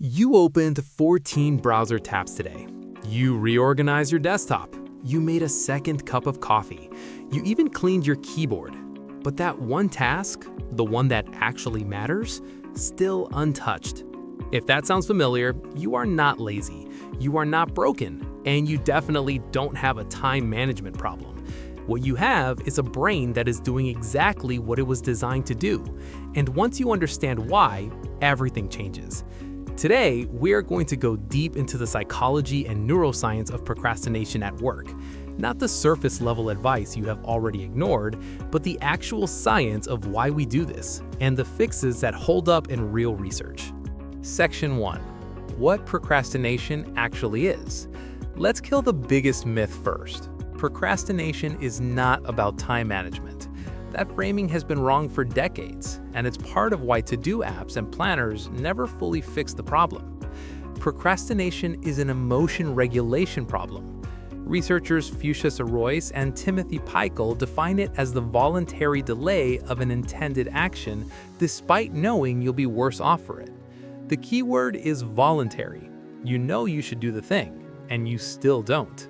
You opened 14 browser tabs today. You reorganized your desktop. You made a second cup of coffee. You even cleaned your keyboard. But that one task, the one that actually matters, still untouched. If that sounds familiar, you are not lazy, you are not broken, and you definitely don't have a time management problem. What you have is a brain that is doing exactly what it was designed to do. And once you understand why, everything changes. Today, we are going to go deep into the psychology and neuroscience of procrastination at work. Not the surface level advice you have already ignored, but the actual science of why we do this and the fixes that hold up in real research. Section 1. What procrastination actually is. Let's kill the biggest myth first. Procrastination is not about time management. That framing has been wrong for decades, and it's part of why to-do apps and planners never fully fix the problem. Procrastination is an emotion regulation problem. Researchers Fuchsia Royce and Timothy Peichel define it as the voluntary delay of an intended action despite knowing you'll be worse off for it. The key word is voluntary. You know you should do the thing, and you still don't.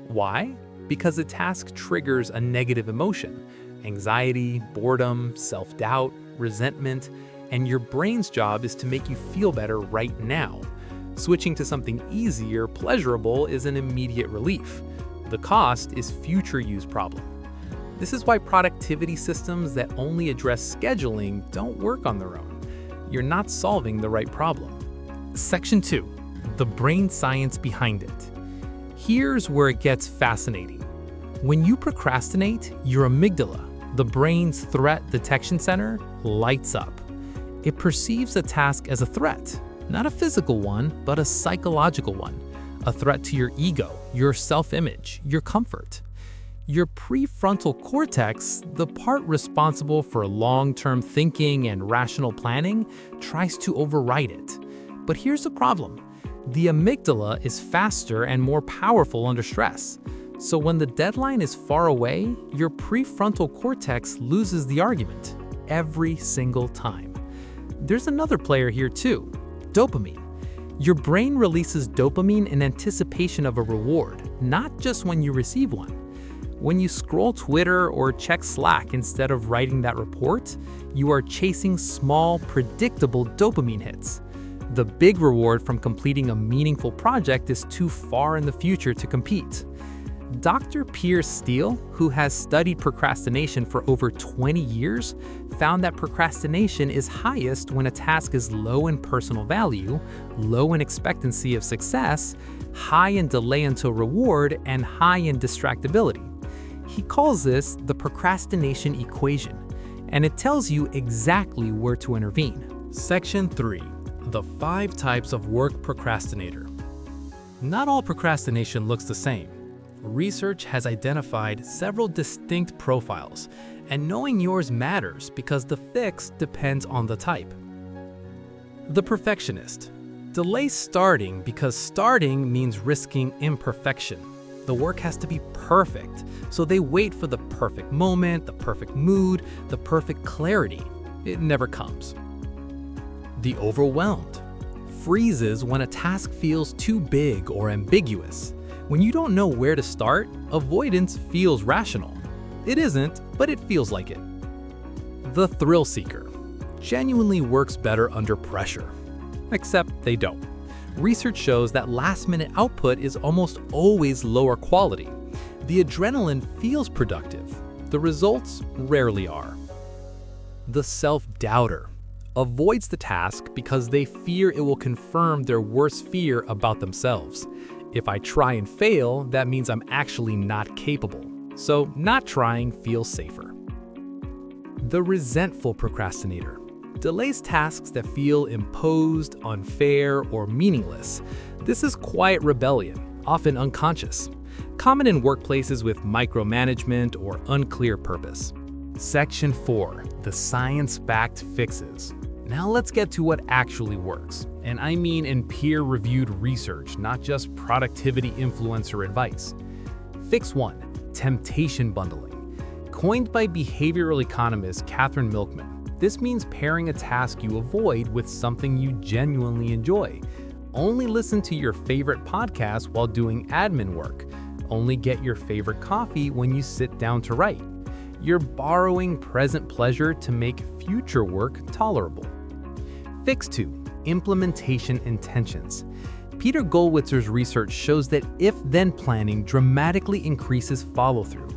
Why? Because the task triggers a negative emotion. Anxiety, boredom, self-doubt, resentment, and your brain's job is to make you feel better right now. Switching to something easy or pleasurable is an immediate relief. The cost is future use problem. This is why productivity systems that only address scheduling don't work on their own. You're not solving the right problem. Section 2. The brain science behind it. Here's where it gets fascinating. When you procrastinate, your amygdala, the brain's threat detection center, lights up. It perceives a task as a threat, not a physical one, but a psychological one. A threat to your ego, your self-image, your comfort. Your prefrontal cortex, the part responsible for long-term thinking and rational planning, tries to override it. But here's the problem. The amygdala is faster and more powerful under stress. So when the deadline is far away, your prefrontal cortex loses the argument every single time. There's another player here too, dopamine. Your brain releases dopamine in anticipation of a reward, not just when you receive one. When you scroll Twitter or check Slack instead of writing that report, you are chasing small, predictable dopamine hits. The big reward from completing a meaningful project is too far in the future to compete. Dr. Piers Steele, who has studied procrastination for over 20 years, found that procrastination is highest when a task is low in personal value, low in expectancy of success, high in delay until reward, and high in distractibility. He calls this the procrastination equation, and it tells you exactly where to intervene. Section 3. The 5 types of work procrastinator. Not all procrastination looks the same. Research has identified several distinct profiles, and knowing yours matters because the fix depends on the type. The perfectionist. Delays starting because starting means risking imperfection. The work has to be perfect, so they wait for the perfect moment, the perfect mood, the perfect clarity. It never comes. The overwhelmed. Freezes when a task feels too big or ambiguous. When you don't know where to start, avoidance feels rational. It isn't, but it feels like it. The thrill seeker. Genuinely works better under pressure. Except they don't. Research shows that last-minute output is almost always lower quality. The adrenaline feels productive. The results rarely are. The self-doubter. Avoids the task because they fear it will confirm their worst fear about themselves. If I try and fail, that means I'm actually not capable. So not trying feels safer. The resentful procrastinator. Delays tasks that feel imposed, unfair, or meaningless. This is quiet rebellion, often unconscious. Common in workplaces with micromanagement or unclear purpose. Section 4. The science-backed fixes. Now let's get to what actually works. And I mean in peer-reviewed research, not just productivity influencer advice. Fix 1. Temptation bundling. Coined by behavioral economist Catherine Milkman, This means pairing a task you avoid with something you genuinely enjoy. Only listen to your favorite podcast while doing admin work. Only get your favorite coffee when you sit down to write. You're borrowing present pleasure to make future work tolerable. Fix 2. Implementation intentions. Peter Gollwitzer's research shows that if-then planning dramatically increases follow-through.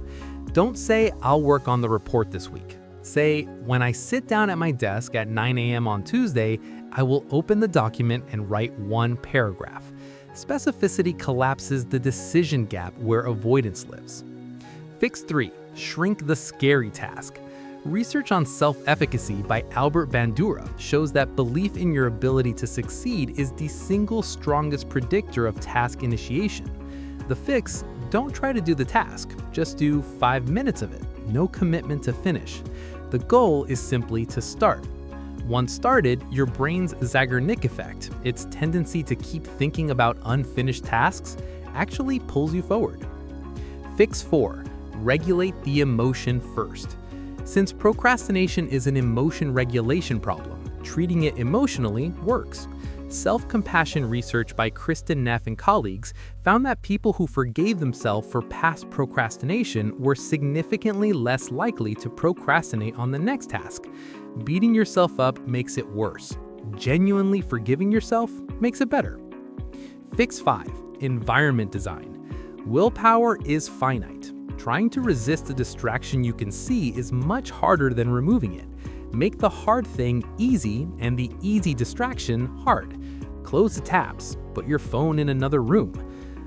Don't say, "I'll work on the report this week." Say, "When I sit down at my desk at 9 a.m. on Tuesday, I will open the document and write one paragraph." Specificity collapses the decision gap where avoidance lives. Fix 3. Shrink the scary task. Research on self-efficacy by Albert Bandura shows that belief in your ability to succeed is the single strongest predictor of task initiation. The fix: don't try to do the task, just do 5 minutes of it, no commitment to finish. The goal is simply to start. Once started, your brain's Zeigarnik effect, its tendency to keep thinking about unfinished tasks, actually pulls you forward. Fix 4. Regulate the emotion first. Since procrastination is an emotion regulation problem, treating it emotionally works. Self-compassion research by Kristen Neff and colleagues found that people who forgave themselves for past procrastination were significantly less likely to procrastinate on the next task. Beating yourself up makes it worse. Genuinely forgiving yourself makes it better. Fix 5. Environment design. Willpower is finite. Trying to resist a distraction you can see is much harder than removing it. Make the hard thing easy and the easy distraction hard. Close the tabs, put your phone in another room.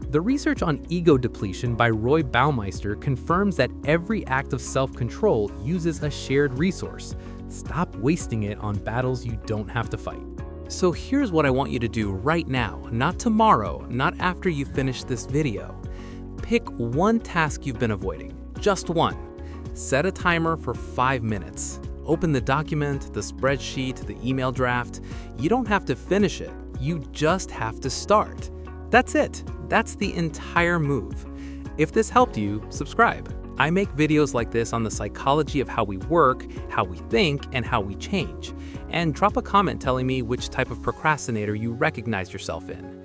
The research on ego depletion by Roy Baumeister confirms that every act of self-control uses a shared resource. Stop wasting it on battles you don't have to fight. So here's what I want you to do right now, not tomorrow, not after you finish this video. Pick one task you've been avoiding, just one. Set a timer for 5 minutes. Open the document, the spreadsheet, the email draft. You don't have to finish it, you just have to start. That's it. That's the entire move. If this helped you, subscribe. I make videos like this on the psychology of how we work, how we think, and how we change. And drop a comment telling me which type of procrastinator you recognize yourself in.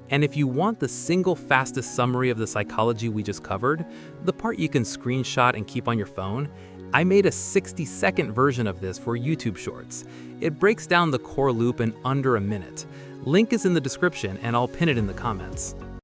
And if you want the single fastest summary of the psychology we just covered, the part you can screenshot and keep on your phone, I made a 60-second version of this for YouTube Shorts. It breaks down the core loop in under a minute. Link is in the description and I'll pin it in the comments.